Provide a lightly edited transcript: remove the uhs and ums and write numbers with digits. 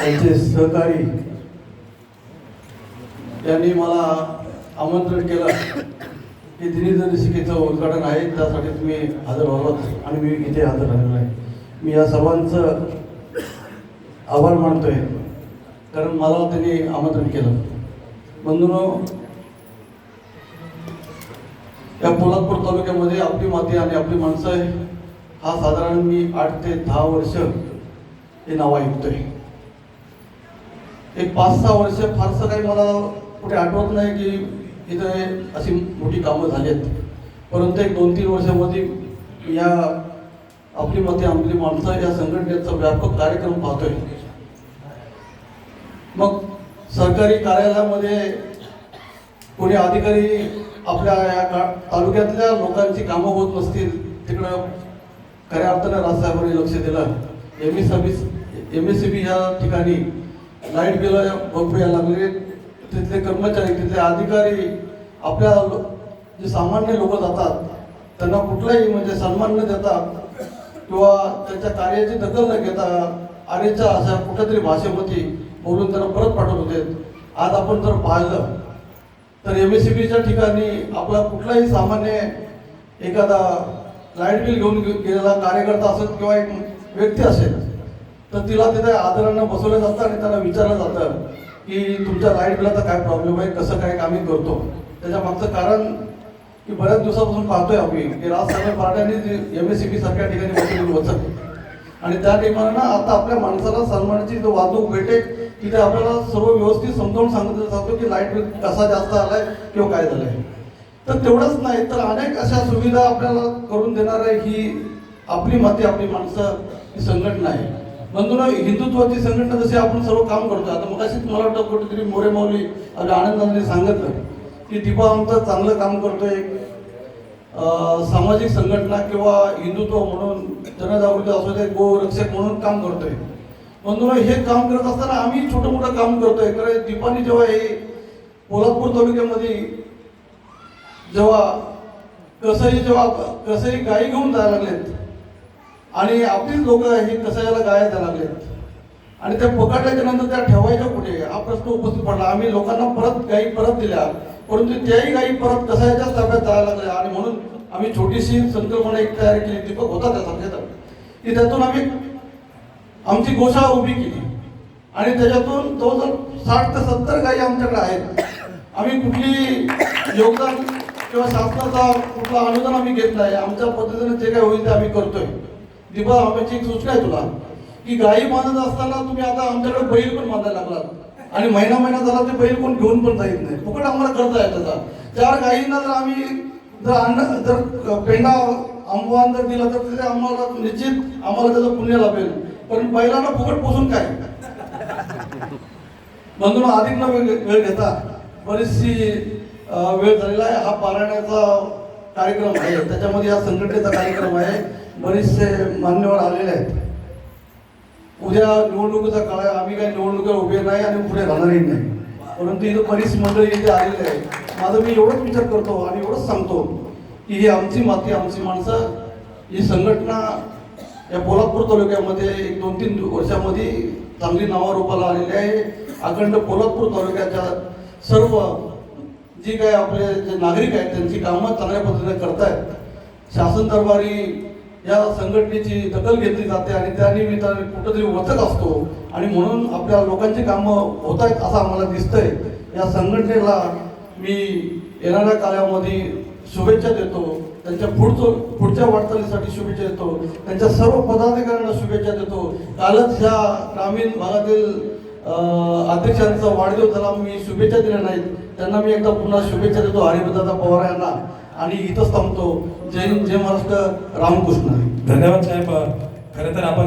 त्यांचे सहकारी यांनी मला आमंत्रण केलं की दिनीदर शिकेचं उद्घाटन आहे, त्यासाठी तुम्ही हजर व्हालात आणि मी इथे हजर राहिलो आहे. मी या सर्वांचं आभार मानतोय, कारण मला त्यांनी आमंत्रण केलं. बंधूंनो, या पोलादपूर तालुक्यामध्ये आपली माती आणि आपली माणसं आहे हा साधारण मी 8 ते 10 वर्ष हे नाव ऐकतोय. एक 5-6 वर्ष फारसं काही मला कुठे आठवत नाही की इथे अशी मोठी कामं झालीत, परंतु एक 2-3 वर्षामध्ये या आपली माती आपली माणसं या संघटनेचा व्यापक कार्यक्रम पाहतोय. मग सरकारी कार्यालयामध्ये कोणी अधिकारी आपल्या या तालुक्यातल्या लोकांची कामं होत नसतील, तिकडं खऱ्या अर्थानं राजसाहेबांनी लक्ष दिलं. MSCB या ठिकाणी लाईट बिल भरपूर यायला लागले. तिथले कर्मचारी, तिथले अधिकारी आपल्या जे सामान्य लोक जातात त्यांना कुठलाही म्हणजे सन्मान न देता किंवा त्यांच्या कार्याची दखल न घेता आरेच्या अशा कुठल्यातरी भाषेमध्ये बोलून त्यांना परत पाठवत होते. आज आपण जर पाहिलं तर MSCBच्या ठिकाणी आपला कुठलाही सामान्य एखादा लाईट बिल घेऊन गेलेला कार्यकर्ता असेल किंवा एक व्यक्ती असेल तर तिला तिथे आदरानं बसवलं जातं आणि त्याला विचारलं जातं की तुमच्या लाईट बिलाचा काय प्रॉब्लेम आहे, कसं काय आम्ही करतो. त्याच्या मागचं कारण की बऱ्याच दिवसापासून पाहतोय आम्ही की राजसाहेब पार्ट्यांनी MSCB सारख्या ठिकाणी बसवली वचक आणि त्या ठिकाणी आता आपल्या माणसाला सन्मानाची जो वाहतूक भेटे तिथे आपल्याला सर्व व्यवस्थित समजावून सांगितलं जातं की लाईट बिल कसा जास्त आलाय किंवा काय झालंय. तर तेवढंच नाही तर अनेक अशा सुविधा आपल्याला करून देणार आहे ही आपली माती आपली माणसं ही संघटना आहे. बंधूंनो, हिंदुत्वाची संघटना जशी आपण सर्व काम करतो. आता मग अशीच मला वाटतं कुठेतरी मोरे माऊली आपल्या आनंदाने सांगितलं की दीपा आमचं चांगलं काम करतोय, सामाजिक संघटना किंवा हिंदुत्व म्हणून जनजागृती असू दे, गोरक्षक म्हणून काम करतोय. बंधूंनो, हे काम करत असताना आम्ही छोटं मोठं काम करतोय. कारण दीपाने जेव्हा हे पोलादपूर तालुक्यामध्ये जेव्हा कसंही गायी घेऊन जायला लागलेत आणि आपलीच लोक ही कसायला गाया द्यायला लागलेत आणि त्या पकडल्याच्या नंतर त्या ठेवायच्या कुठे हा प्रश्न उपस्थित पडला. आम्ही लोकांना गायी परत दिल्या, परंतु त्याही गायी परत कसायच्याच ताब्यात जायला लागल्या आणि म्हणून आम्ही छोटीशी संकल्पना एक तयार केली. दीपक होता त्या संकेतात की त्यातून आम्ही आमची गोशाळा उभी केली आणि त्याच्यातून जवळजवळ 60 ते 70 गायी आमच्याकडे आहेत. आम्ही कुठली योगदान किंवा शासनाचा कुठला अनुदान आम्ही घेत नाही. आमच्या पद्धतीने जे काय होईल ते आम्ही करतोय. दीपा, आमची एक सूचना आहे तुला की गायी बांधत असताना तुम्ही आता आमच्याकडे बैल पण बांधायला लागलात आणि महिना झाला ते बैल कोण घेऊन पण जात नाही. फुकट आम्हाला करता येत त्याचा. 4 गायींना जर आम्ही जर पेंडा आंबवान जर दिला तर तिथे आम्हाला निश्चित आम्हाला त्याचं पुण्य लाभेल. पण बैलांना फुकट पोसून काय. बंधूंनो, अधिक न वेळ घेता बरीचशी वेळ झालेला आहे. हा पारायणाचा कार्यक्रम आहे, त्याच्यामध्ये या संघटनेचा कार्यक्रम आहे. बरेचसे मान्यवर आलेले आहेत. उद्या निवडणुकीचा काळ आहे. आम्ही काही निवडणुकीला उभे नाही आणि पुढे राहणारही नाही, परंतु इथं बरीच मंडळी इथे आलेली आहे. माझं मी एवढंच विचार करतो आणि एवढंच सांगतो की ही आमची माती आमची माणसं ही संघटना या पोलादपूर तालुक्यामध्ये 1-2-3 वर्षामध्ये चांगली नावारूपाला आलेली आहे. अखंड पोलादपूर तालुक्याच्या सर्व जी काय आपले जे नागरिक आहेत त्यांची कामं चांगल्या पद्धतीने करतायत. शासन दरबारी या संघटनेची दखल घेतली जाते आणि त्या निमित्ताने कुठंतरी वचक असतो आणि म्हणून आपल्या लोकांची कामं होत आहेत असं आम्हाला दिसतंय. या संघटनेला मी येणाऱ्या काळामध्ये शुभेच्छा देतो. त्यांच्या पुढच्या वाटचालीसाठी शुभेच्छा देतो. त्यांच्या सर्व पदाधिकाऱ्यांना शुभेच्छा देतो. कालच ह्या ग्रामीण भागातील अध्यक्षांचा वाढदिवस झाला, मी शुभेच्छा दिल्या नाहीत. त्यांना मी एकदा पुन्हा शुभेच्छा देतो हरिप्रसाद पवार यांना आणि इथंच थांबतो. जय हिंद, जय महाराष्ट्र, रामकृष्ण. धन्यवाद साहेब. खरं तर आपण